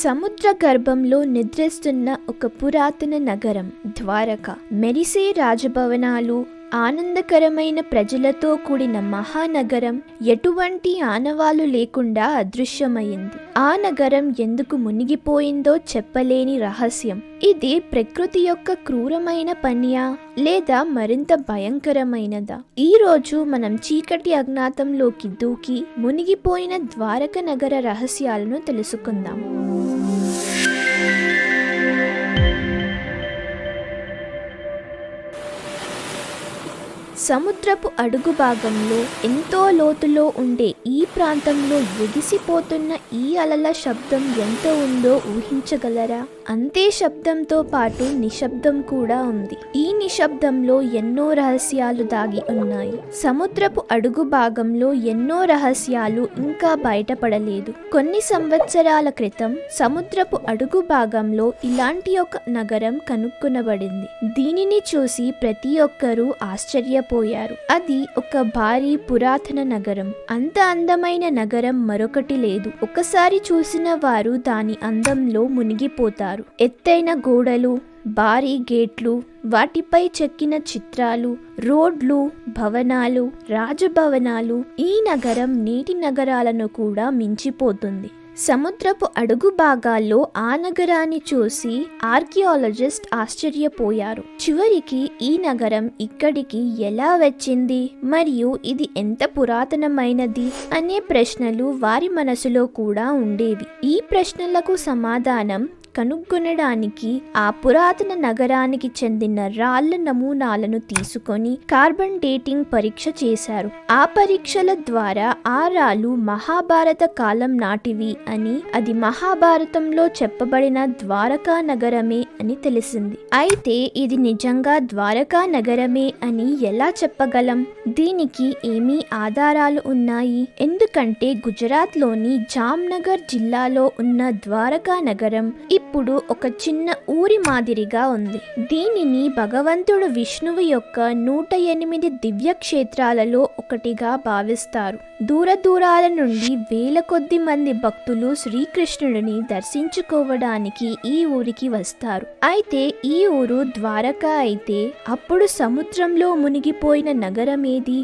సముద్ర గర్భంలో నిద్రిస్తున్న ఒక పురాతన నగరం ద్వారక. మెరిసే రాజభవనాలు, ఆనందకరమైన ప్రజలతో కూడిన మహానగరం ఎటువంటి ఆనవాలు లేకుండా అదృశ్యమైంది. ఆ నగరం ఎందుకు మునిగిపోయిందో చెప్పలేని రహస్యం. ఇది ప్రకృతి యొక్క క్రూరమైన పనియా లేదా మరింత భయంకరమైనదా? ఈ రోజు మనం చీకటి అజ్ఞాతంలోకి దూకి మునిగిపోయిన ద్వారక నగర రహస్యాలను తెలుసుకుందాం. సముద్రపు అడుగు భాగంలో ఎంతో లోతులో ఉండే ఈ ప్రాంతంలో ఎగిసిపోతున్న ఈ అలల శబ్దం ఎంత ఉందో ఊహించగలరా? అంతే శబ్దంతో పాటు నిశ్శబ్దం కూడా ఉంది. ఈ నిశ్శబ్దంలో ఎన్నో రహస్యాలు దాగి ఉన్నాయి. సముద్రపు అడుగు భాగంలో ఎన్నో రహస్యాలు ఇంకా బయటపడలేదు. కొన్ని సంవత్సరాల క్రితం సముద్రపు అడుగు భాగంలో ఇలాంటి ఒక నగరం కనుక్కునబడింది. దీనిని చూసి ప్రతి ఒక్కరూ ఆశ్చర్యపోయారు. అది ఒక భారీ పురాతన నగరం. అంత అందమైన నగరం మరొకటి లేదు. ఒకసారి చూసిన వారు దాని అందంలో మునిగిపోతారు. ఎత్తైన గోడలు, భారీ గేట్లు, వాటిపై చెక్కిన చిత్రాలు, రోడ్లు, భవనాలు, రాజభవనాలు. ఈ నగరం నేటి నగరాలను కూడా మించిపోతుంది. సముద్రపు అడుగు భాగాల్లో ఆ నగరాన్ని చూసి ఆర్కియాలజిస్ట్ ఆశ్చర్యపోయారు. చివరికి ఈ నగరం ఇక్కడికి ఎలా వచ్చింది మరియు ఇది ఎంత పురాతనమైనది అనే ప్రశ్నలు వారి మనసులో కూడా ఉండేవి. ఈ ప్రశ్నలకు సమాధానం కనుగొనడానికి ఆ పురాతన నగరానికి చెందిన రాళ్ల నమూనాలను తీసుకొని కార్బన్ డేటింగ్ పరీక్ష చేశారు. ఆ పరీక్షల ద్వారా ఆ రాళ్లు మహాభారత కాలం నాటివి అని, అది మహాభారతంలో చెప్పబడిన ద్వారకా నగరమే అని తెలిసింది. అయితే ఇది నిజంగా ద్వారకా నగరమే అని ఎలా చెప్పగలం? దీనికి ఏమీ ఆధారాలు ఉన్నాయి. ఎందుకంటే గుజరాత్లోని జామ్నగర్ జిల్లాలో ఉన్న ద్వారకా నగరం ఇప్పుడు ఒక చిన్న ఊరి మాదిరిగా ఉంది. దీనిని భగవంతుడు విష్ణువు యొక్క 108 దివ్య క్షేత్రాలలో ఒకటిగా భావిస్తారు. దూర దూరాల నుండి వేల కొద్ది మంది భక్తులు శ్రీకృష్ణుడిని దర్శించుకోవడానికి ఈ ఊరికి వస్తారు. అయితే ఈ ఊరు ద్వారకా అయితే అప్పుడు సముద్రంలో మునిగిపోయిన నగరం ఏది?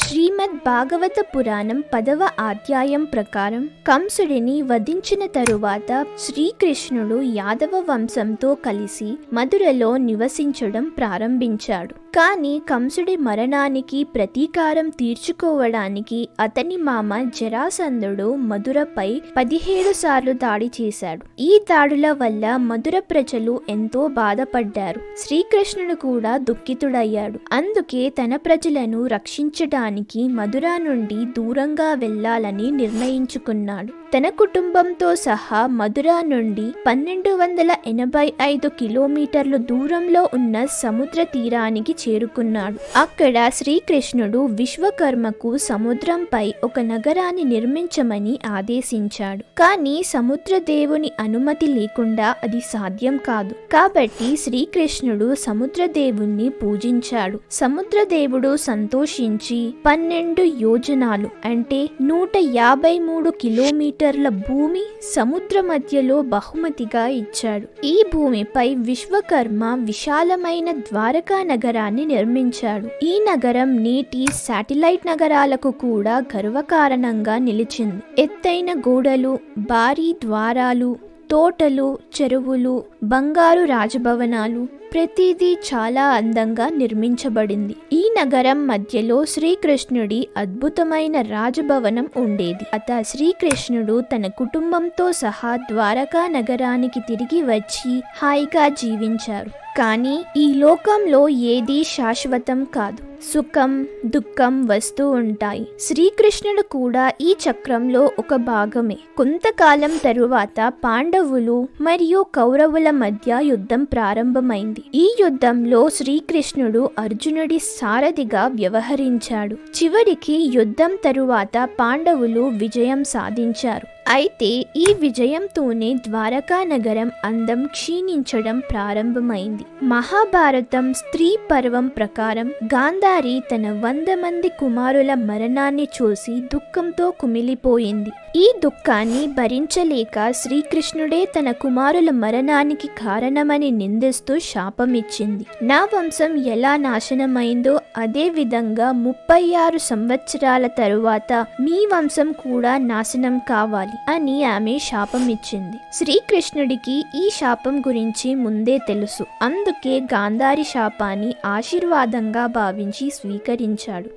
శ్రీమద్ భాగవత పురాణం 10వ అధ్యాయం ప్రకారం కంసుడిని వధించిన తరువాత శ్రీకృష్ణుడు యాదవ వంశంతో కలిసి మధురలో నివసించడం ప్రారంభించాడు. కానీ కంసుడి మరణానికి ప్రతీకారం తీర్చుకోవడానికి అతని మామ జరాసంధుడు మధురపై 17 సార్లు దాడి చేశాడు. ఈ దాడుల వల్ల మధుర ప్రజలు ఎంతో బాధపడ్డారు. శ్రీకృష్ణుడు కూడా దుఃఖితుడయ్యాడు. అందుకే తన ప్రజలను రక్షించడానికి మధుర నుండి దూరంగా వెళ్లాలని నిర్ణయించుకున్నాడు. తన కుటుంబంతో సహా మధుర నుండి 1285 కిలోమీటర్లు దూరంలో ఉన్న సముద్ర తీరానికి చేరుకున్నాడు. అక్కడ శ్రీకృష్ణుడు విశ్వకర్మకు సముద్రంపై ఒక నగరాన్ని నిర్మించమని ఆదేశించాడు. కానీ సముద్రదేవుని అనుమతి లేకుండా అది సాధ్యం కాదు. కాబట్టి శ్రీకృష్ణుడు సముద్రదేవుణ్ణి పూజించాడు. సముద్రదేవుడు సంతోషించి 12 యోజనాలు అంటే 153 కిలోమీటర్ల భూమి సముద్ర మధ్యలో బహుమతిగా ఇచ్చాడు. ఈ భూమిపై విశ్వకర్మ విశాలమైన ద్వారకా నగరాన్ని నిర్మించాడు. ఈ నగరం నేటి శాటిలైట్ నగరాలకు కూడా గర్వకారణంగా నిలిచింది. ఎత్తైన గోడలు, భారీ ద్వారాలు, తోటలు, చెరువులు, బంగారు రాజభవనాలు, ప్రతిదీ చాలా అందంగా నిర్మించబడింది. ఈ నగరం మధ్యలో శ్రీకృష్ణుడి అద్భుతమైన రాజభవనం ఉండేది. శ్రీకృష్ణుడు తన కుటుంబంతో సహా ద్వారకా నగరానికి తిరిగి వచ్చి హాయిగా జీవించారు. కానీ ఈ లోకంలో ఏదీ శాశ్వతం కాదు. సుఖం, దుఃఖం వస్తూ ఉంటాయి. శ్రీకృష్ణుడు కూడా ఈ చక్రంలో ఒక భాగమే. కొంతకాలం తరువాత పాండవులు మరియు కౌరవుల మధ్య యుద్ధం ప్రారంభమైంది. ఈ యుద్ధంలో శ్రీకృష్ణుడు అర్జునుడి సారథిగా వ్యవహరించాడు. చివరికి యుద్ధం తరువాత పాండవులు విజయం సాధించారు. అయితే ఈ విజయంతోనే ద్వారకా నగరం అందం క్షీణించడం ప్రారంభమైంది. మహాభారతం స్త్రీ పర్వం ప్రకారం గాంధారి తన 100 మంది కుమారుల మరణాన్ని చూసి దుఃఖంతో కుమిలిపోయింది. ఈ దుఃఖాన్ని భరించలేక శ్రీకృష్ణుడే తన కుమారుల మరణానికి కారణమని నిందిస్తూ శాపమిచ్చింది. నా వంశం ఎలా నాశనమైందో అదే విధంగా 36 సంవత్సరాల తరువాత మీ వంశం కూడా నాశనం కావాలి అని ఆమె శాపమిచ్చింది. శ్రీకృష్ణుడికి ఈ శాపం గురించి ముందే తెలుసు. అందుకే గాంధారి శాపాన్ని ఆశీర్వాదంగా భావించి స్వీకరించాడు.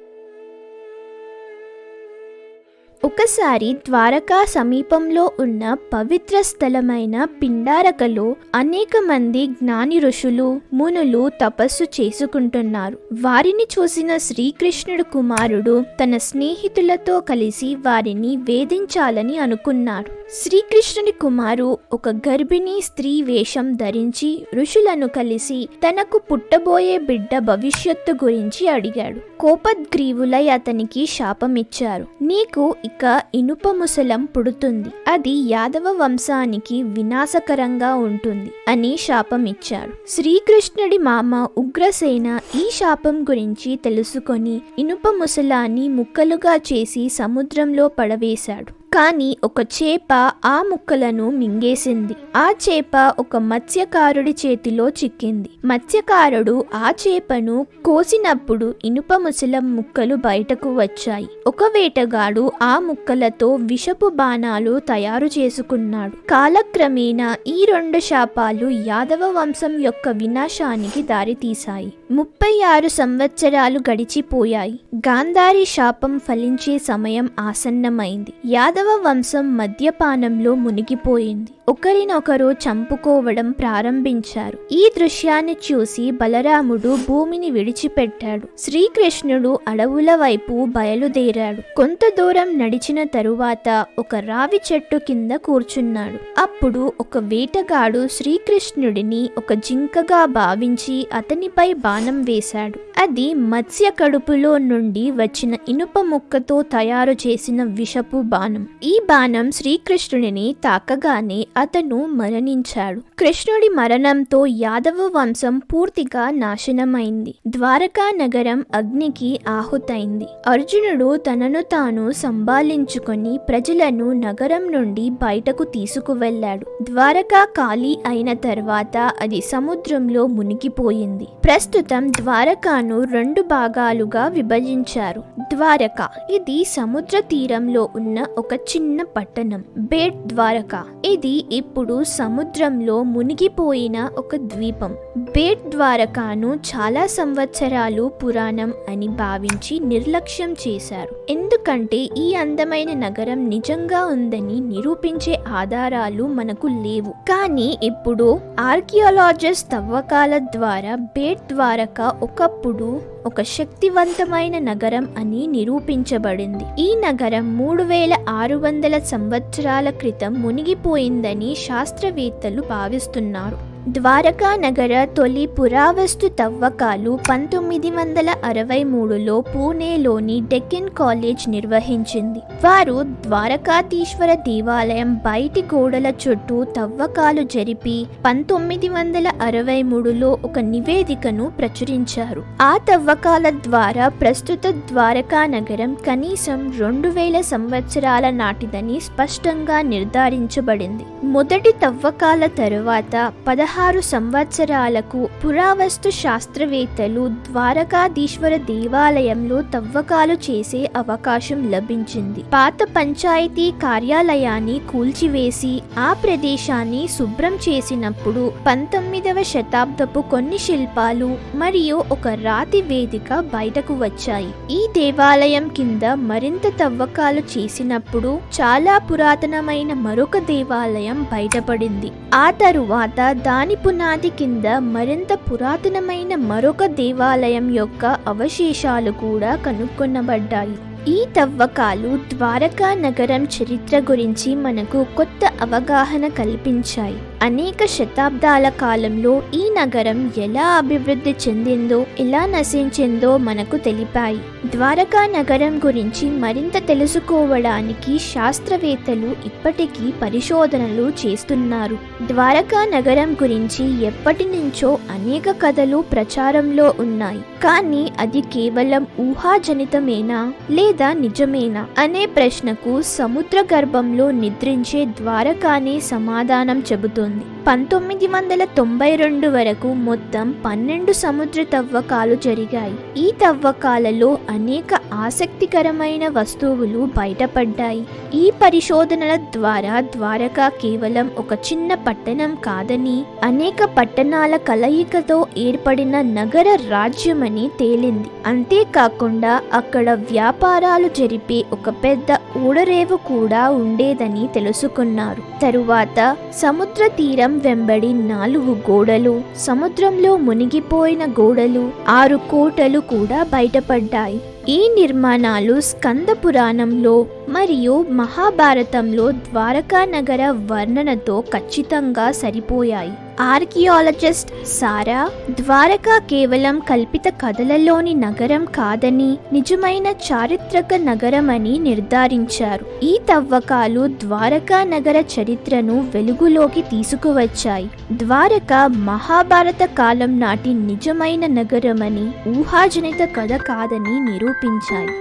ఒకసారి ద్వారకా సమీపంలో ఉన్న పవిత్ర స్థలమైన పిండారకలో అనేక మంది జ్ఞాని ఋషులు మునులు తపస్సు చేసుకుంటున్నారు. వారిని చూసిన శ్రీకృష్ణుడు కుమారుడు తన స్నేహితులతో కలిసి వారిని వేధించాలని అనుకున్నారు. శ్రీకృష్ణుడి కుమారు ఒక గర్భిణీ స్త్రీ వేషం ధరించి ఋషులను కలిసి తనకు పుట్టబోయే బిడ్డ భవిష్యత్తు గురించి అడిగాడు. కోపద్గ్రీవులై అతనికి శాపమిచ్చారు. నీకు ఇక ఇనుప ముసలం పుడుతుంది, అది యాదవ వంశానికి వినాశకరంగా ఉంటుంది అని శాపమిచ్చారు. శ్రీకృష్ణుడి మామ ఉగ్రసేన ఈ శాపం గురించి తెలుసుకొని ఇనుప ముసలాన్ని ముక్కలుగా చేసి సముద్రంలో పడవేశాడు. కానీ ఒక చేప ఆ ముక్కలను మింగేసింది. ఆ చేప ఒక మత్స్యకారుడి చేతిలో చిక్కింది. మత్స్యకారుడు ఆ చేపను కోసినప్పుడు ఇనుప ముసలం ముక్కలు బయటకు వచ్చాయి. ఒక వేటగాడు ఆ ముక్కలతో విషపు బాణాలు తయారు చేసుకున్నాడు. కాలక్రమేణా ఈ 2 శాపాలు యాదవ వంశం యొక్క వినాశానికి దారితీశాయి. 36 సంవత్సరాలు గడిచిపోయాయి. గాంధారి శాపం ఫలించే సమయం ఆసన్నమైంది. యాదవ వంశం మద్యపానంలో మునిగిపోయింది. ఒకరినొకరు చంపుకోవడం ప్రారంభించారు. ఈ దృశ్యాన్ని చూసి బలరాముడు భూమిని విడిచిపెట్టాడు. శ్రీకృష్ణుడు అడవుల వైపు బయలుదేరాడు. కొంత దూరం నడిచిన తరువాత ఒక రావి చెట్టు కింద కూర్చున్నాడు. అప్పుడు ఒక వేటగాడు శ్రీకృష్ణుడిని ఒక జింకగా భావించి అతనిపై బాణం వేశాడు. అది మత్స్య కడుపులో నుండి వచ్చిన ఇనుప ముక్కతో తయారు చేసిన విషపు బాణం. ఈ బాణం శ్రీకృష్ణుడిని తాకగానే అతను మరణించాడు. కృష్ణుడి మరణంతో యాదవ వంశం పూర్తిగా నాశనమైంది. ద్వారకా నగరం అగ్నికి ఆహుతైంది. అర్జునుడు తనను తాను సంభాళించుకొని ప్రజలను నగరం నుండి బయటకు తీసుకువెళ్ళాడు. ద్వారకా ఖాళీ అయిన తర్వాత అది సముద్రంలో మునిగిపోయింది. ప్రస్తుతం ద్వారకాను 2 భాగాలుగా విభజించారు. ద్వారక ఇది సముద్ర తీరంలో ఉన్న ఒక చిన్న పట్టణం. బేట్ ద్వారకా ఇది ఇప్పుడు సముద్రంలో మునిగిపోయిన ఒక ద్వీపం. బేట్ ద్వారకాను చాలా సంవత్సరాలు పురాణం అని భావించి నిర్లక్ష్యం చేశారు. ఎందుకంటే ఈ అందమైన నగరం నిజంగా ఉందని నిరూపించే ఆధారాలు మనకు లేవు. కానీ ఇప్పుడు ఆర్కియాలజిస్ట్ తవ్వకాల ద్వారా బేట్ ద్వారకా ఒకప్పుడు ఒక శక్తివంతమైన నగరం అని నిరూపించబడింది. ఈ నగరం 3600 సంవత్సరాల క్రితం మునిగిపోయిందని శాస్త్రవేత్తలు భావిస్తున్నారు. ద్వారకా నగర తొలి పురావస్తు తవ్వకాలు 1963లో పూణేలోని డెక్కన్ కాలేజ్ నిర్వహించింది. వారు ద్వారకాధీశ్వర దేవాలయం బయటి గోడల చుట్టూ తవ్వకాలు జరిపి 1963లో ఒక నివేదికను ప్రచురించారు. ఆ తవ్వకాల ద్వారా ప్రస్తుత ద్వారకా నగరం కనీసం 2000 సంవత్సరాల నాటిదని స్పష్టంగా నిర్ధారించబడింది. మొదటి తవ్వకాల తరువాత 16 సంవత్సరాలకు పురావస్తు శాస్త్రవేత్తలు ద్వారకాధీశ్వర దేవాలయంలో తవ్వకాలు చేసే అవకాశం లభించింది. పాత పంచాయతీ కార్యాలయాన్ని కూల్చివేసి ఆ ప్రదేశాన్ని శుభ్రం చేసినప్పుడు 19వ శతాబ్దపు కొన్ని శిల్పాలు మరియు ఒక రాతి వేదిక బయటకు వచ్చాయి. ఈ దేవాలయం కింద మరింత తవ్వకాలు చేసినప్పుడు చాలా పురాతనమైన మరొక దేవాలయం బయటపడింది. ఆ తరువాత దాని పునాది కింద మరింత పురాతనమైన మరొక దేవాలయం యొక్క అవశేషాలు కూడా కనుగొనబడ్డాయి. ఈ తవ్వకాలు ద్వారకా నగరం చరిత్ర గురించి మనకు కొత్త అవగాహన కల్పించాయి. అనేక శతాబ్దాల కాలంలో ఈ నగరం ఎలా అభివృద్ధి చెందిందో, ఎలా నశించిందో మనకు తెలిపాయి. ద్వారకా నగరం గురించి మరింత తెలుసుకోవడానికి శాస్త్రవేత్తలు ఇప్పటికీ పరిశోధనలు చేస్తున్నారు. ద్వారకా నగరం గురించి ఎప్పటి నుంచో అనేక కథలు ప్రచారంలో ఉన్నాయి. కానీ అది కేవలం ఊహాజనితమేనా లేదా నిజమేనా అనే ప్రశ్నకు సముద్ర గర్భంలో నిద్రించే ద్వారకానే సమాధానం చెబుతోంది. 1992 వరకు మొత్తం 12 సముద్ర తవ్వకాలు జరిగాయి. ఈ తవ్వకాలలో అనేక ఆసక్తికరమైన వస్తువులు బయటపడ్డాయి. ఈ పరిశోధనల ద్వారా ద్వారకా కేవలం ఒక చిన్న పట్టణం కాదని, అనేక పట్టణాల కలయికతో ఏర్పడిన నగర రాజ్యమని తేలింది. అంతేకాకుండా అక్కడ వ్యాపారాలు జరిపే ఒక పెద్ద ఓడరేవు కూడా ఉండేదని తెలుసుకున్నారు. తరువాత సముద్ర తీరం వెంబడి 4 గోడలు, సముద్రంలో మునిగిపోయిన గోడలు, 6 కోటలు కూడా బయటపడ్డాయి. ఈ నిర్మాణాలు స్కంద పురాణంలో మరియు మహాభారతంలో ద్వారకా నగర వర్ణనతో ఖచ్చితంగా సరిపోయాయి. ఆర్కియాలజిస్ట్ సారా ద్వారకా కేవలం కల్పిత కథలలోని నగరం కాదని, నిజమైన చారిత్రక నగరమని నిర్ధారించారు. ఈ తవ్వకాలు ద్వారకా నగర చరిత్రను వెలుగులోకి తీసుకువచ్చాయి. ద్వారకా మహాభారత కాలం నాటి నిజమైన నగరమని, ఊహాజనిత కథ కాదని నిరూపించాయి.